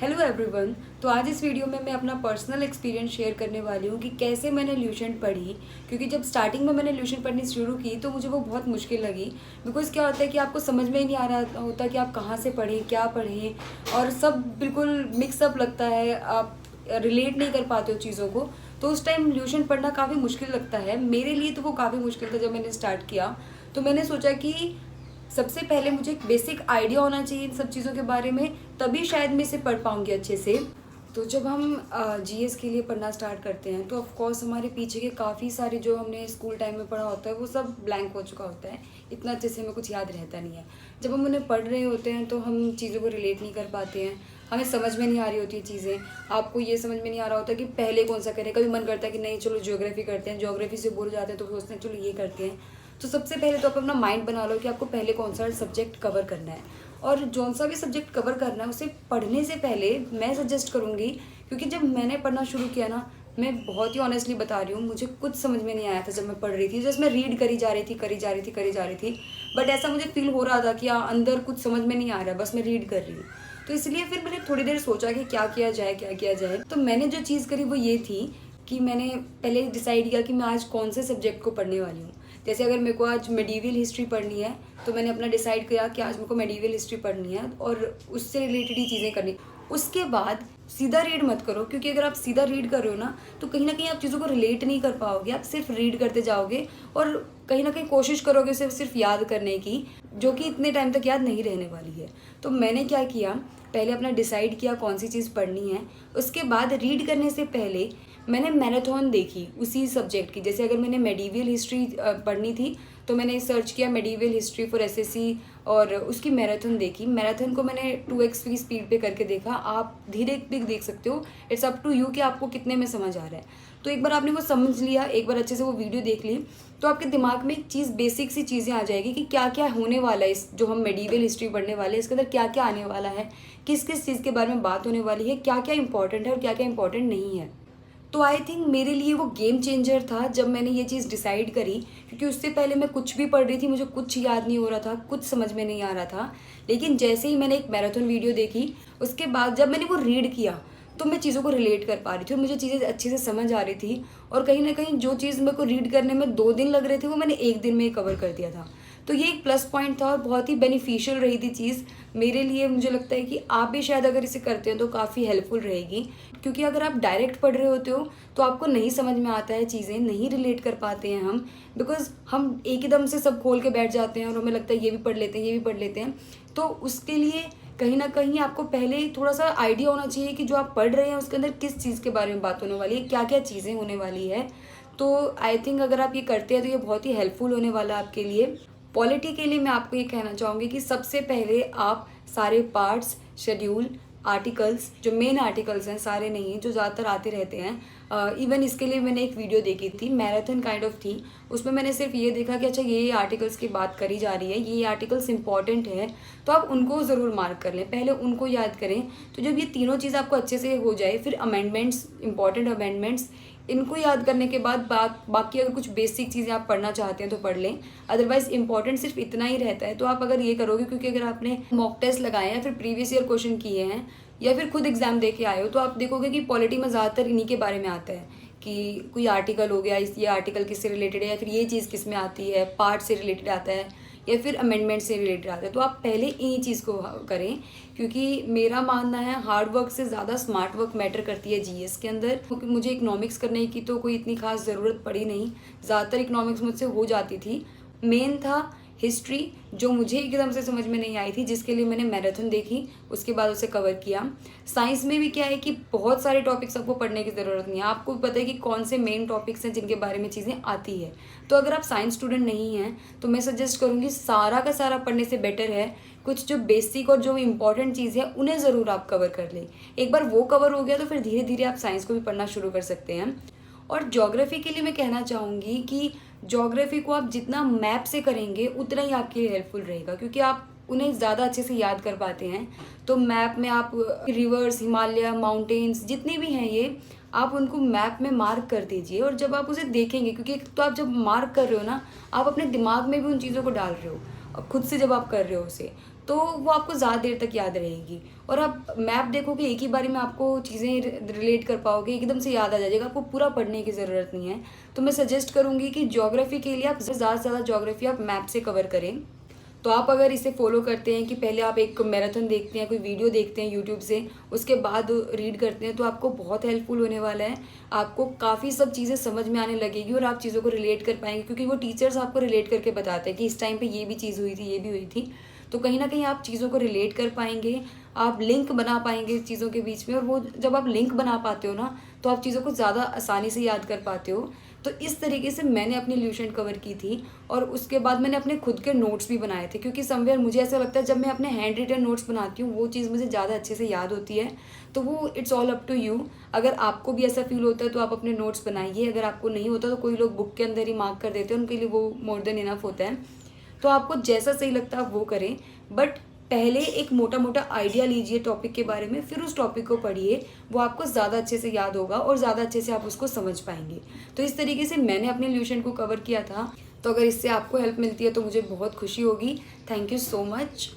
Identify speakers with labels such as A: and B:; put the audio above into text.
A: Hello everyone. तो आज इस वीडियो में मैं अपना पर्सनल एक्सपीरियंस शेयर करने वाली हूँ कि कैसे मैंने ल्यूशन पढ़ी। क्योंकि जब स्टार्टिंग में मैंने ल्यूशन पढ़नी शुरू की तो मुझे वो बहुत मुश्किल लगी। बिकॉज़ क्या होता है कि आपको समझ में ही नहीं आ रहा होता कि आप कहाँ से पढ़ें, क्या पढ़ें, और सब बिल्कुल मिक्सअप लगता है। आप रिलेट नहीं कर पाते हो चीज़ों को। तो उस टाइम ल्यूशन पढ़ना काफ़ी मुश्किल लगता है। मेरे लिए तो वो काफ़ी मुश्किल था जब मैंने स्टार्ट किया। तो मैंने सोचा कि सबसे पहले मुझे एक बेसिक आइडिया होना चाहिए इन सब चीज़ों के बारे में, तभी शायद मैं इसे पढ़ पाऊँगी अच्छे से। तो जब हम जीएस के लिए पढ़ना स्टार्ट करते हैं तो ऑफ कोर्स हमारे पीछे के काफ़ी सारे जो हमने स्कूल टाइम में पढ़ा होता है वो सब ब्लैंक हो चुका होता है। इतना अच्छे से हमें कुछ याद रहता नहीं है। जब हम उन्हें पढ़ रहे होते हैं तो हम चीज़ों को रिलेट नहीं कर पाते हैं। हमें समझ में नहीं आ रही होती है चीज़ें। आपको ये समझ में नहीं आ रहा होता कि पहले कौन सा करें। कभी मन करता है कि नहीं चलो ज्योग्राफी करते हैं, ज्योग्राफी से बोर हो जाते हैं तो सोचते हैं चलो ये करते हैं। तो सबसे पहले तो आप अपना माइंड बना लो कि आपको पहले कौन सा सब्जेक्ट कवर करना है, और जौन सा भी सब्जेक्ट कवर करना है उसे पढ़ने से पहले मैं सजेस्ट करूँगी। क्योंकि जब मैंने पढ़ना शुरू किया ना, मैं बहुत ही ऑनेस्टली बता रही हूँ, मुझे कुछ समझ में नहीं आया था जब मैं पढ़ रही थी। जैसे मैं रीड करी जा रही थी, बट ऐसा मुझे फील हो रहा था कि अंदर कुछ समझ में नहीं आ रहा, बस मैं रीड कर रही हूँ। तो इसलिए फिर मैंने थोड़ी देर सोचा कि क्या किया जाए। तो मैंने जो चीज़ करी वो ये थी कि मैंने पहले डिसाइड किया कि मैं आज कौन से सब्जेक्ट को पढ़ने वाली हूँ। जैसे अगर मेरे को आज मेडिवल हिस्ट्री पढ़नी है तो मैंने अपना डिसाइड किया कि आज मेरे को मेडिवल हिस्ट्री पढ़नी है और उससे रिलेटेड ही चीज़ें करनी। उसके बाद सीधा रीड मत करो, क्योंकि अगर आप सीधा रीड कर रहे हो तो कहीं ना कहीं आप चीज़ों को रिलेट नहीं कर पाओगे। आप सिर्फ रीड करते जाओगे और कहीं ना कहीं कोशिश करोगे सिर्फ याद करने की, जो कि इतने टाइम तक याद नहीं रहने वाली है। तो मैंने क्या किया, पहले अपना डिसाइड किया कौन सी चीज़ पढ़नी है। उसके बाद रीड करने से पहले मैंने मैराथन देखी उसी सब्जेक्ट की। जैसे अगर मैंने मेडिवल हिस्ट्री पढ़नी थी तो मैंने सर्च किया मेडिवल हिस्ट्री फॉर एसएससी और उसकी मैराथन देखी। मैराथन को मैंने 2x की स्पीड पे करके देखा। आप धीरे भी देख सकते हो, इट्स अप टू यू कि आपको कितने में समझ आ रहा है। तो एक बार आपने वो समझ लिया, एक बार अच्छे से वो वीडियो देख ली, तो आपके दिमाग में एक चीज़ बेसिक सी चीज़ें आ जाएगी कि क्या क्या होने वाला है। इस जो हम मेडिवल हिस्ट्री पढ़ने वाले हैं इसके अंदर क्या क्या आने वाला है, किस किस चीज़ के बारे में बात होने वाली है, क्या क्या इंपॉर्टेंट है और क्या क्या इंपॉर्टेंट नहीं है। तो आई थिंक मेरे लिए वो गेम चेंजर था जब मैंने ये चीज़ डिसाइड करी। क्योंकि उससे पहले मैं कुछ भी पढ़ रही थी, मुझे कुछ याद नहीं हो रहा था, कुछ समझ में नहीं आ रहा था। लेकिन जैसे ही मैंने एक मैराथन वीडियो देखी, उसके बाद जब मैंने वो रीड किया तो मैं चीज़ों को रिलेट कर पा रही थी और मुझे चीज़ें अच्छे से समझ आ रही थी। और कहीं ना कहीं जो चीज़ मेरे को रीड करने में 2 दिन लग रहे थे वो मैंने 1 दिन में ही कवर कर दिया था। तो ये एक प्लस पॉइंट था और बहुत ही बेनिफिशियल रही थी चीज़ मेरे लिए। मुझे लगता है कि आप भी शायद अगर इसे करते हो तो काफ़ी हेल्पफुल रहेगी। क्योंकि अगर आप डायरेक्ट पढ़ रहे होते हो तो आपको नहीं समझ में आता है, चीज़ें नहीं रिलेट कर पाते हैं हम। बिकॉज हम एक ही दम से सब खोल के बैठ जाते हैं और हमें लगता है ये भी पढ़ लेते हैं, ये भी पढ़ लेते हैं। तो उसके लिए कहीं ना कहीं आपको पहले थोड़ा सा आइडिया होना चाहिए कि जो आप पढ़ रहे हैं उसके अंदर किस चीज़ के बारे में बात होने वाली है, क्या क्या चीज़ें होने वाली है। तो आई थिंक अगर आप ये करते हैं तो ये बहुत ही हेल्पफुल होने वाला है आपके लिए। पॉलिटी के लिए मैं आपको ये कहना चाहूँगी कि सबसे पहले आप सारे पार्ट्स, शेड्यूल, आर्टिकल्स, जो मेन आर्टिकल्स हैं, सारे नहीं जो ज़्यादातर आते रहते हैं। इवन इसके लिए मैंने एक वीडियो देखी थी, मैराथन काइंड ऑफ थी। उसमें मैंने सिर्फ ये देखा कि अच्छा ये आर्टिकल्स की बात करी जा रही है, ये आर्टिकल्स इंपॉर्टेंट है, तो आप उनको ज़रूर मार्क कर लें, पहले उनको याद करें। तो जब ये तीनों चीज़ आपको अच्छे से हो जाए, फिर अमेंडमेंट्स, इंपॉर्टेंट अमेंडमेंट्स, इनको याद करने के बाद बाकी अगर कुछ बेसिक चीज़ें आप पढ़ना चाहते हैं तो पढ़ लें। अदरवाइज इंपॉर्टेंट सिर्फ इतना ही रहता है। तो आप अगर ये करोगे, क्योंकि अगर आपने मॉक टेस्ट लगाए हैं, फिर प्रीवियस ईयर क्वेश्चन किए हैं या फिर खुद एग्जाम दे के आए हो, तो आप देखोगे कि पॉलिटी में ज़्यादातर इन्हीं के बारे में आता है कि कोई आर्टिकल हो गया, इस ये आर्टिकल किससे रिलेटेड है, या फिर ये चीज़ किस में आती है, पार्ट से रिलेटेड आता है या फिर अमेंडमेंट से रिलेटेड आता है। तो आप पहले इन्हीं चीज़ को करें, क्योंकि मेरा मानना है हार्ड वर्क से ज़्यादा स्मार्ट वर्क मैटर करती है जीएस के अंदर। क्योंकि मुझे इकोनॉमिक्स करने की तो कोई इतनी खास ज़रूरत पड़ी नहीं, ज़्यादातर इकोनॉमिक्स मुझसे हो जाती थी। मेन था हिस्ट्री, जो मुझे एकदम से समझ में नहीं आई थी, जिसके लिए मैंने मैराथन देखी, उसके बाद उसे कवर किया। साइंस में भी क्या है कि बहुत सारे टॉपिक्स आपको पढ़ने की ज़रूरत नहीं है, आपको पता है कि कौन से मेन टॉपिक्स हैं जिनके बारे में चीज़ें आती है। तो अगर आप साइंस स्टूडेंट नहीं हैं तो मैं सजेस्ट करूँगी सारा का सारा पढ़ने से बेटर है कुछ जो बेसिक और जो इंपॉर्टेंट चीज़ है उन्हें ज़रूर आप कवर कर लें। एक बार वो कवर हो गया तो फिर धीरे धीरे आप साइंस को भी पढ़ना शुरू कर सकते हैं। और ज्योग्राफी के लिए मैं कहना चाहूँगी कि ज्योग्राफी को आप जितना मैप से करेंगे उतना ही आपके लिए हेल्पफुल रहेगा, क्योंकि आप उन्हें ज़्यादा अच्छे से याद कर पाते हैं। तो मैप में आप रिवर्स, हिमालय, माउंटेन्स जितने भी हैं ये आप उनको मैप में मार्क कर दीजिए। और जब आप उसे देखेंगे, क्योंकि तो आप जब मार्क कर रहे हो ना, आप अपने दिमाग में भी उन चीज़ों को डाल रहे हो खुद से जब आप कर रहे हो उसे, तो वो आपको ज़्यादा देर तक याद रहेगी। और आप मैप देखोगे एक ही बारी में आपको चीज़ें रिलेट कर पाओगे, एकदम से याद आ जाएगा, आपको पूरा पढ़ने की ज़रूरत नहीं है। तो मैं सजेस्ट करूँगी कि ज्योग्राफी के लिए आप ज़्यादा से ज़्यादा ज्योग्राफी आप मैप से कवर करें। तो आप अगर इसे फॉलो करते हैं कि पहले आप एक मैराथन देखते हैं, कोई वीडियो देखते हैं यूट्यूब से, उसके बाद रीड करते हैं, तो आपको बहुत हेल्पफुल होने वाला है। आपको काफ़ी सब चीज़ें समझ में आने लगेगी और आप चीज़ों को रिलेट कर पाएंगे, क्योंकि वो टीचर्स आपको रिलेट करके बताते हैं कि इस टाइम पे ये भी चीज़ हुई थी, ये भी हुई थी। तो कहीं ना कहीं आप चीज़ों को रिलेट कर पाएंगे, आप लिंक बना पाएंगे चीज़ों के बीच में। और वो जब आप लिंक बना पाते हो ना, तो आप चीज़ों को ज़्यादा आसानी से याद कर पाते हो। तो इस तरीके से मैंने अपनी ल्यूशन कवर की थी। और उसके बाद मैंने अपने खुद के नोट्स भी बनाए थे, क्योंकि समवेयर मुझे ऐसा लगता है जब मैं अपने हैंड रिटन नोट्स बनाती हूँ वो चीज़ मुझे ज़्यादा अच्छे से याद होती है। तो वो it's all up to you. अगर आपको भी ऐसा फील होता है तो आप अपने नोट्स बनाइए, अगर आपको नहीं होता तो कोई लोग बुक के अंदर ही मार्क कर देते हैं, उनके लिए वो मोर देन इनफ होता है। तो आपको जैसा सही लगता है आप वो करें, बट पहले एक मोटा मोटा आइडिया लीजिए टॉपिक के बारे में, फिर उस टॉपिक को पढ़िए। वो आपको ज़्यादा अच्छे से याद होगा और ज़्यादा अच्छे से आप उसको समझ पाएंगे। तो इस तरीके से मैंने अपने ल्यूशन को कवर किया था। तो अगर इससे आपको हेल्प मिलती है तो मुझे बहुत खुशी होगी। Thank you so much.